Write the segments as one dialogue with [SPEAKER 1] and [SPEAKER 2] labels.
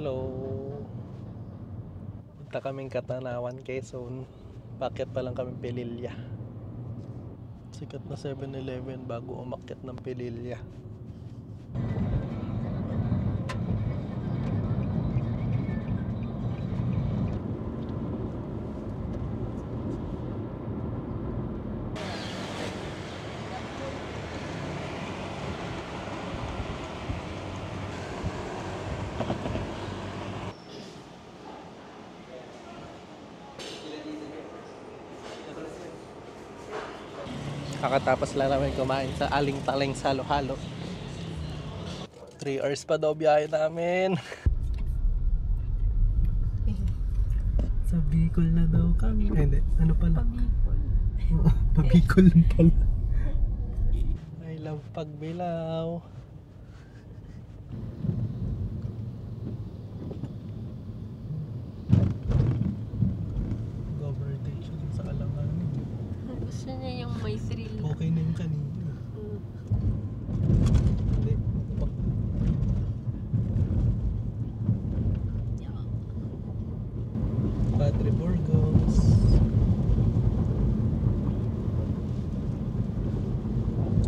[SPEAKER 1] Hello. Punta kaming Katanawan, Quezon. Pakyat pa lang kami Pililya. Sikat na 7-Eleven bago umakyat ng Pililya. Kakatapos lang namin kumain sa Aling Taleng sa halo-halo. 3 hours pa daw biyahe namin. Sa Bicol na daw kami. Hindi, ano pala?
[SPEAKER 2] Pabicol.
[SPEAKER 1] Pabicol lang pala. I love Pagbilao. Government siya sa Alanganin.
[SPEAKER 2] Gusto niya yung may thrill.
[SPEAKER 1] Okay na yung kanina. Hindi. Padre Burgos.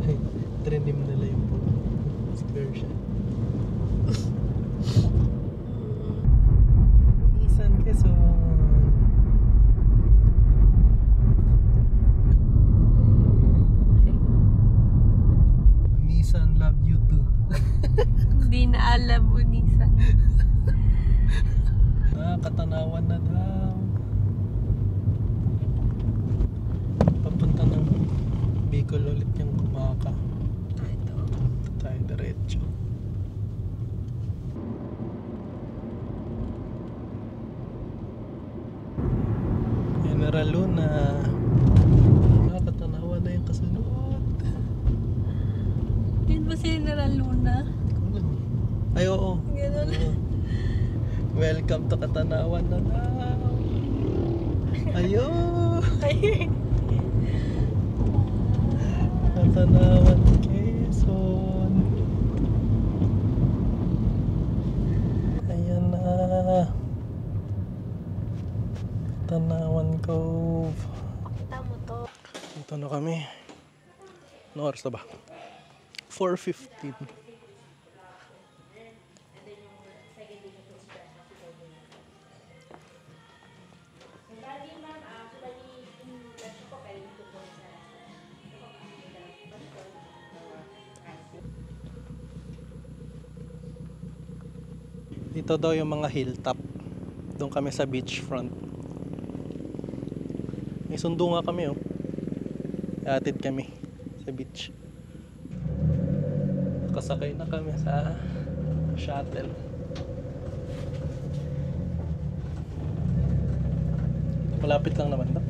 [SPEAKER 1] Ay, trenim nila yung po. Square siya. Isan Quezon. Nissan love you too.
[SPEAKER 2] Hindi na alam Unisan.
[SPEAKER 1] Katanawan na daw. Papunta ng Bicol ulit yung kumaka.
[SPEAKER 2] Ito.
[SPEAKER 1] Tayo diretso. General Luna. Katanawan na yung kasunod.
[SPEAKER 2] Yun ba si General Luna?
[SPEAKER 1] Ay, oo.
[SPEAKER 2] Ganun.
[SPEAKER 1] Oo. Welcome to Katanawan na daw. Ayo. Katanawan, Quezon. Ayan na. Katanawan Cove.
[SPEAKER 2] Pakita mo to.
[SPEAKER 1] Dito na kami. Ano oras na ba? 4:15. Dito daw yung mga hilltop. Doon kami sa beachfront. May sundo nga kami oh. Iatid kami sa beach. Kasakay na kami sa shuttle. Malapit lang naman daw.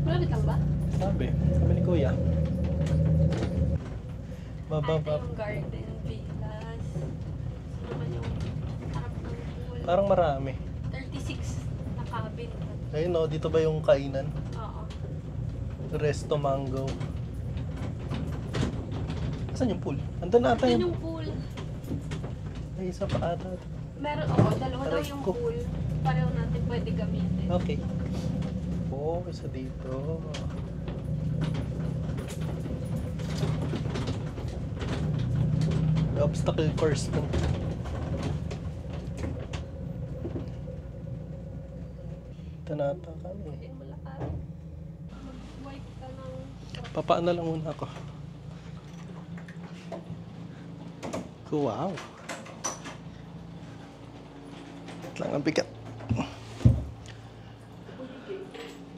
[SPEAKER 2] Malapit lang ba?
[SPEAKER 1] Sabi ni Kuya.
[SPEAKER 2] Ito
[SPEAKER 1] Bababa.
[SPEAKER 2] yung garden villas. Ito naman yung harap ng pool.
[SPEAKER 1] Parang marami.
[SPEAKER 2] 36 na cabin.
[SPEAKER 1] Ayun oh, dito ba yung kainan?
[SPEAKER 2] Oo.
[SPEAKER 1] Resto Mango. Saan yung pool? Andun na ata
[SPEAKER 2] Yun
[SPEAKER 1] yun.
[SPEAKER 2] yung pool.
[SPEAKER 1] May isa pa ata.
[SPEAKER 2] Meron, oo, dalawa daw
[SPEAKER 1] Aray
[SPEAKER 2] yung
[SPEAKER 1] ko.
[SPEAKER 2] pool. Pareho natin pwede gamitin.
[SPEAKER 1] Okay. Oh, isa dito. May obstacle course to. Ito na ata kami.
[SPEAKER 2] Pwede mo lakad. Mag-wipe ka ng...
[SPEAKER 1] Papaan na lang muna ako. Wow. Ito lang ang bigat.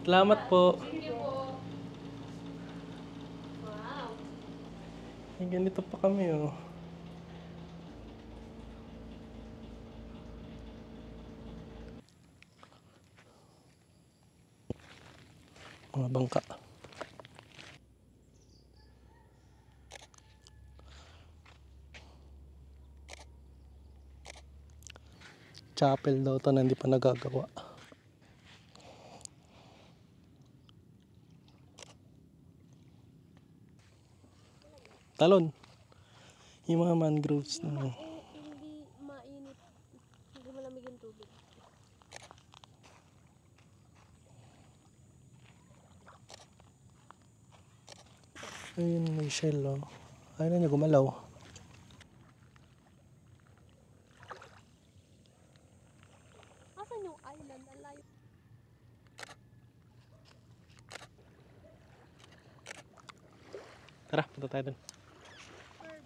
[SPEAKER 1] Salamat po.
[SPEAKER 2] Sige po. Wow.
[SPEAKER 1] Ay, ganito pa kami oh. Mga bangka. Chapel daw to na hindi pa nagagawa. Talon. Yung mga mangroves na.
[SPEAKER 2] Hindi mainit
[SPEAKER 1] Ayun, may shell, oh. Ayaw na niya gumalaw.
[SPEAKER 2] Asan yung island? Alayo.
[SPEAKER 1] Tara, punta tayo dun.
[SPEAKER 2] Bird.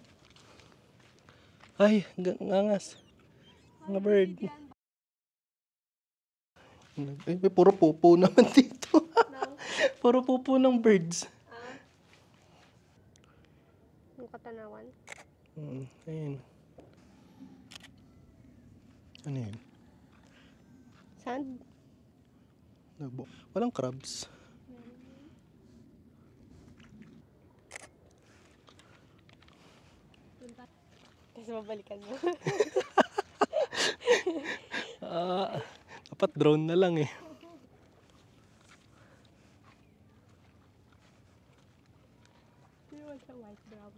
[SPEAKER 1] Ay, ngangas. Mga bird. Ay, puro pupo naman dito.
[SPEAKER 2] Nang,
[SPEAKER 1] Puro pupo ng birds.
[SPEAKER 2] yung katanawan.
[SPEAKER 1] Ayun. Ano yun?
[SPEAKER 2] Sand?
[SPEAKER 1] Walang crabs.
[SPEAKER 2] Kasi mabalikan mo.
[SPEAKER 1] Dapat drone na lang eh.
[SPEAKER 2] Hindi mo siya white brown.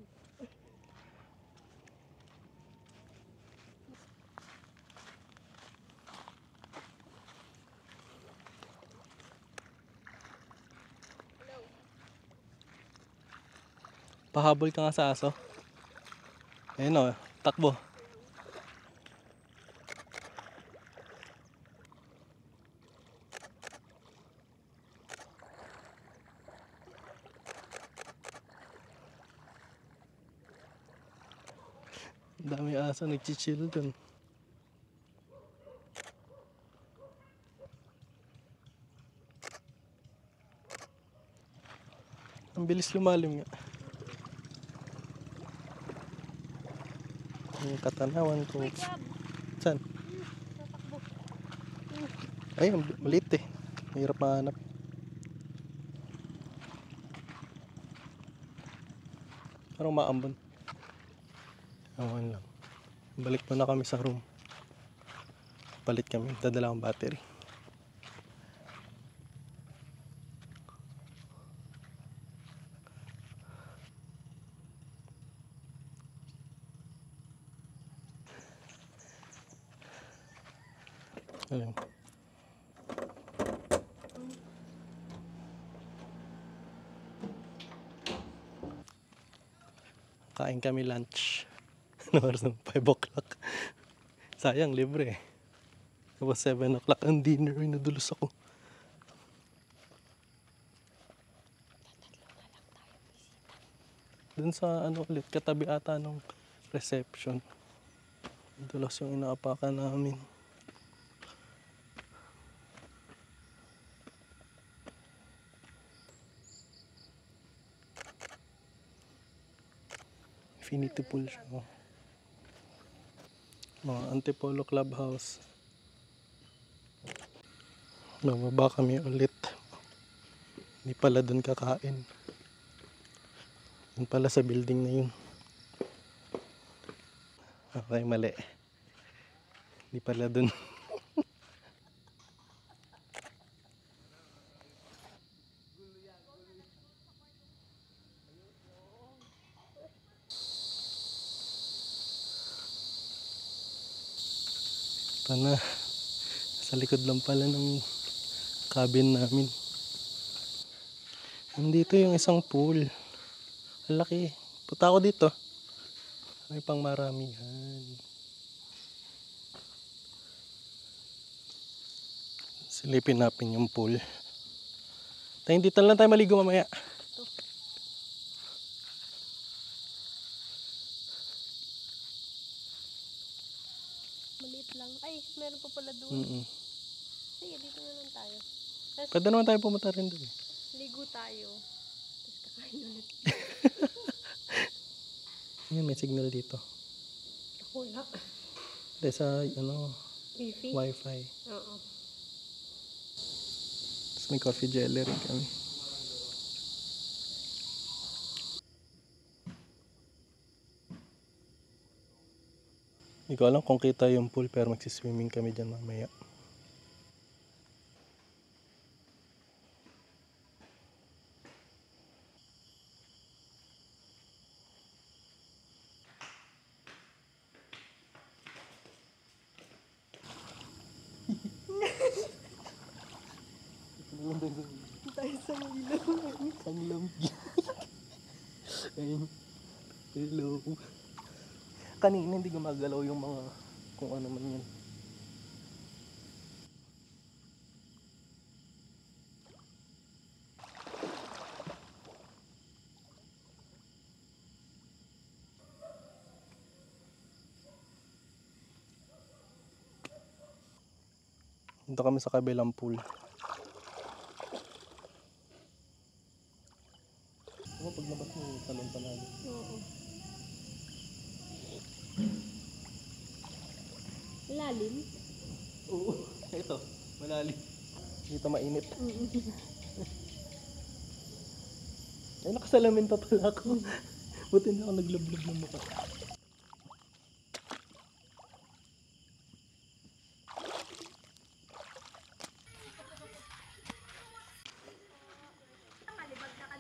[SPEAKER 1] Pahabol ka nga sa aso. Ayun o, takbo. Ang dami aso nagchichill dun. Ang bilis lumalim nga. Yung katanawan ko.
[SPEAKER 2] Uy, crab!
[SPEAKER 1] Saan?
[SPEAKER 2] Tatakbo.
[SPEAKER 1] Ay, maliit eh. Mahirap mahanap. Parang maambon. Awan lang. Balik muna kami sa room. Palit kami. Dadala akong battery. Alam. Kain kami lunch. Ano oras na? 5 o'clock. Sayang, libre eh. Tapos 7 o'clock ang dinner. Ay, nadulos ako. Dun sa ano ulit, katabi ata nung reception. Dulos yung inaapakan namin. Infinity pool siya. Oh. Mga Antipolo Clubhouse. Bababa kami ulit. Hindi pala dun kakain. Yun pala sa building na yun. Okay, mali. Hindi pala dun. Pana, sa likod lang pala ng cabin namin. Nandito yung isang pool. Ang laki. Punta ako dito. May pang maramihan. Silipin natin yung pool. Tayo dito lang tayo maligo mamaya.
[SPEAKER 2] Maliit lang. Ay, meron pa pala doon. Sige, dito na lang tayo. Tapos,
[SPEAKER 1] Pwede naman tayo pumunta rin doon.
[SPEAKER 2] ligo tayo. Tapos kakain ulit.
[SPEAKER 1] Yan, may signal dito.
[SPEAKER 2] Wala.
[SPEAKER 1] Dahil sa ano,
[SPEAKER 2] Wifi?
[SPEAKER 1] wifi.
[SPEAKER 2] Oo.
[SPEAKER 1] Tapos may coffee jelly rin kami. Hindi ko alam kung kita yung pool pero magsiswimming kami dyan mamaya.
[SPEAKER 2] Tayo sa ilaw.
[SPEAKER 1] Ang lamig. kanina hindi gumagalaw yung mga kung ano man yun. Dito kami sa kabilang pool. Ano paglabas mo talon panalo?
[SPEAKER 2] Oo. Lalim?
[SPEAKER 1] Oo, ito, malalim. Dito mainit. Ay, nakasalamin pa pala ako. Buti na ako naglablab ng mukha.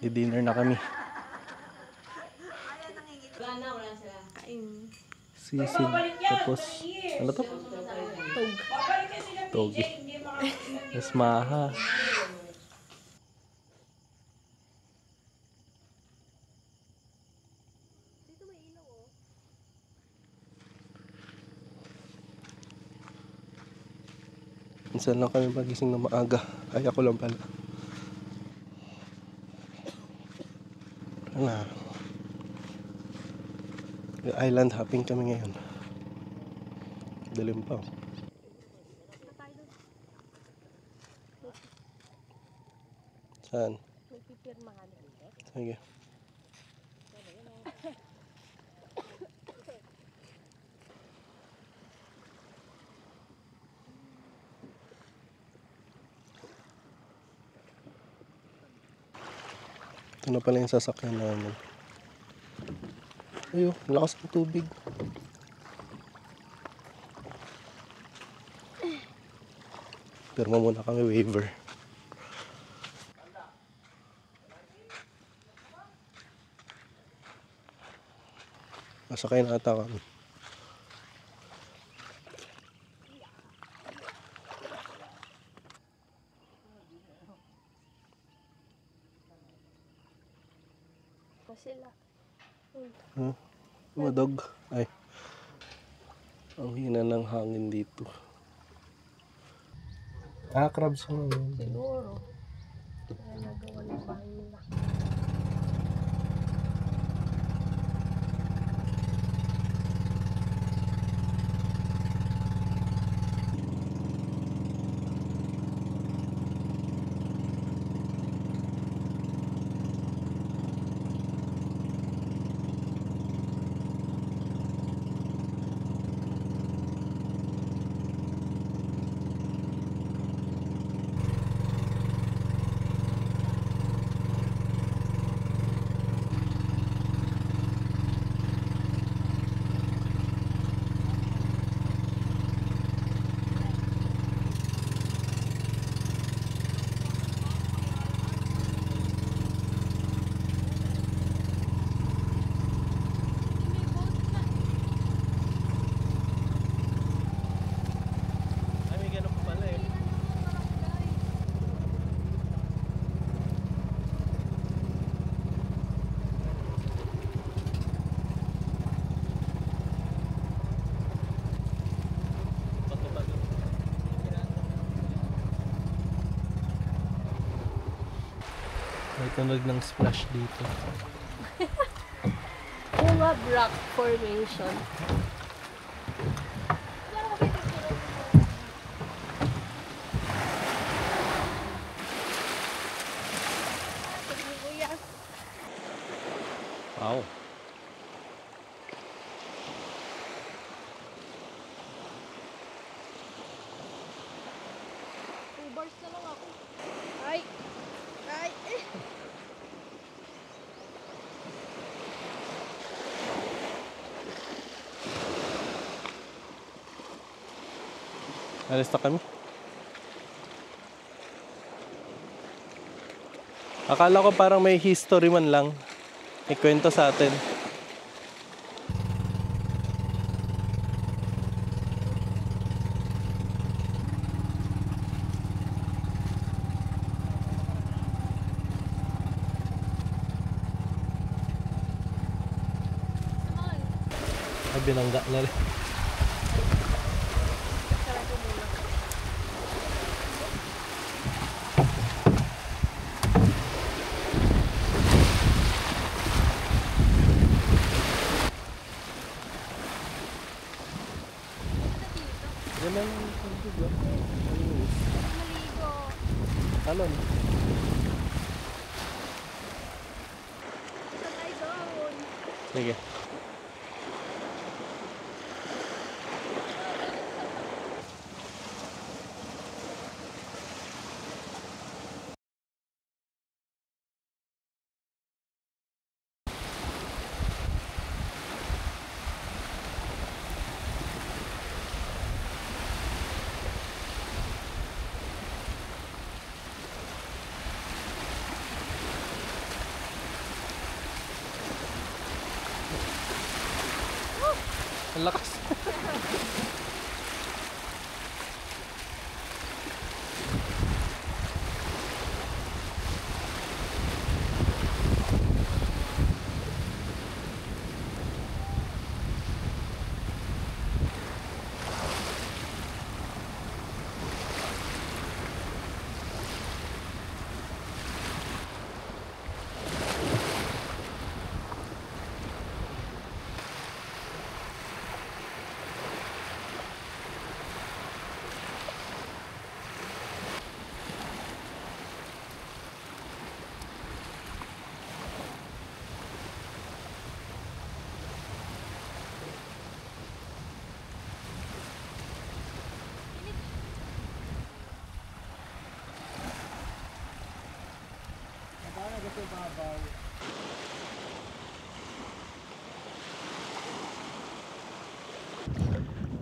[SPEAKER 1] Di-dinner na kami.
[SPEAKER 2] Kain.
[SPEAKER 1] Sisig. Tapos, ano to?
[SPEAKER 2] Tog.
[SPEAKER 1] Togi. Mas maha.
[SPEAKER 2] Dito may ilaw oh.
[SPEAKER 1] Minsan lang kami magising na maaga. Ay, ako lang pala. Ano? Island hopping kami ngayon. Dilim pa.
[SPEAKER 2] Dito tayo doon.
[SPEAKER 1] Saan?
[SPEAKER 2] May pipirmahan.
[SPEAKER 1] Sige. Ito na pala yung sasakyan namin. Ayun, lakas ng tubig. Pirma muna kami waiver. Masakay na ata kami.
[SPEAKER 2] Sila.
[SPEAKER 1] Huh? Madog. Ay. Ang hina ng hangin dito. Ah, crabs mo yun.
[SPEAKER 2] Siguro. Kaya nagawa ng bahay nila.
[SPEAKER 1] Ay, may ganun pa pala eh. Bago-bago. May tunog ng splash dito.
[SPEAKER 2] Pungab Rock Formation.
[SPEAKER 1] Wow.
[SPEAKER 2] Bars na lang ako. Ay! Ay! Eh!
[SPEAKER 1] Alis na kami. Akala ko parang may history man lang. May kwento sa atin. Binangga na rin.
[SPEAKER 2] Sarado muna.
[SPEAKER 1] Yan lang yung tubig, ah. Malinis.
[SPEAKER 2] Maligo.
[SPEAKER 1] Talon.
[SPEAKER 2] Punta tayo doon.
[SPEAKER 1] Sige. Ang lakas.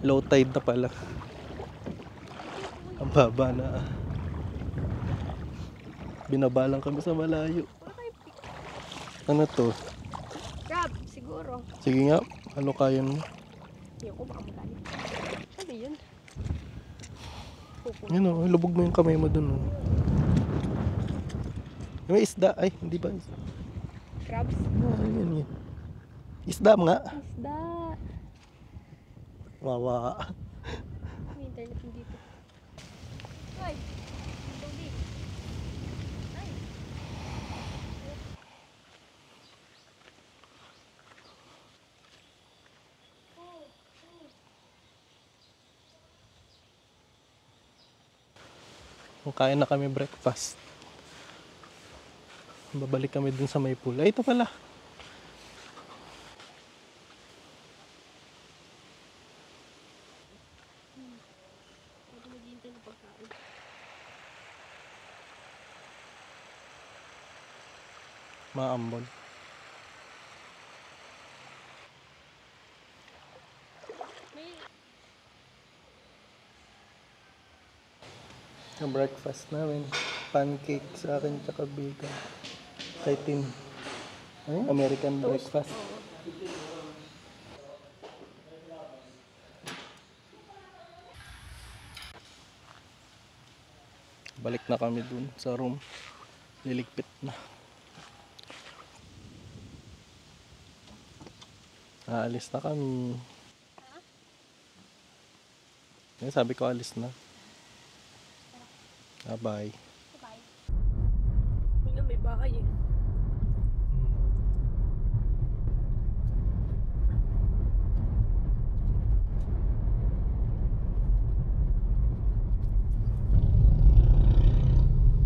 [SPEAKER 1] Low tide na pala. Ang baba na. Binabalang kami sa malayo. Ano to?
[SPEAKER 2] Crab, siguro.
[SPEAKER 1] Sige nga, ano kaya mo?
[SPEAKER 2] Ayoko, baka magalit. Ano yun? Pupunta.
[SPEAKER 1] Yun o, lubog mo yung kamay mo dun o. May isda, ay hindi ba?
[SPEAKER 2] Crabs?
[SPEAKER 1] Yan. Isda nga.
[SPEAKER 2] Isda.
[SPEAKER 1] Wawa.
[SPEAKER 2] May internet din dito. Ay! Ang tubig. Ay!
[SPEAKER 1] Kung kaya na kami breakfast. Babalik kami dun sa may pool. Ay, ito pala.
[SPEAKER 2] Pwede maghihintay ng pagkain.
[SPEAKER 1] Maambon.
[SPEAKER 2] May...
[SPEAKER 1] Yung breakfast namin. Pancake sa akin tsaka bacon. Kay Tim. Ano? American breakfast.
[SPEAKER 2] Oo.
[SPEAKER 1] Balik na kami dun sa room. Liligpit na. Aalis na kami. Yan, sabi ko alis na. Bye.
[SPEAKER 2] Bye. May nga may bahay eh.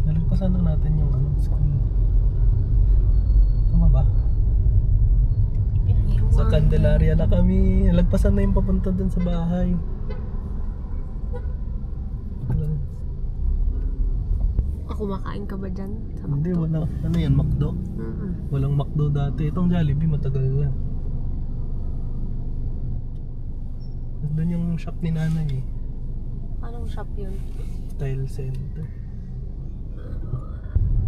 [SPEAKER 1] Nalagpasan na natin yung school. Tama ba? Sa Candelaria na kami. Nalagpasan na yung papunta dun sa bahay.
[SPEAKER 2] Kumakain ka ba dyan? Sa
[SPEAKER 1] Hindi, wala. Ano yan, McDo? Walang McDo dati. Itong Jollibee matagal na. Doon yung shop ni nanay eh.
[SPEAKER 2] Anong shop yun?
[SPEAKER 1] Style Center.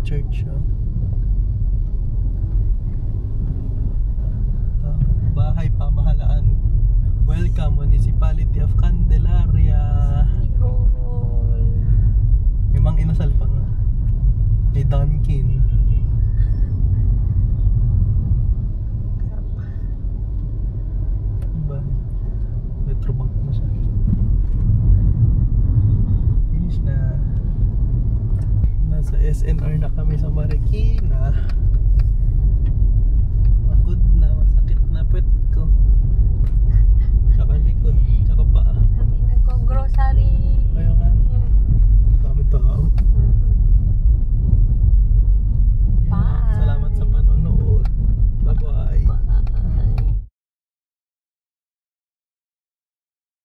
[SPEAKER 1] Church ah. Bahay pamahalaan. Welcome, Municipality of Candelaria. May mang inasal pa nga. May Dunkin. Diba? kami sa Marikina.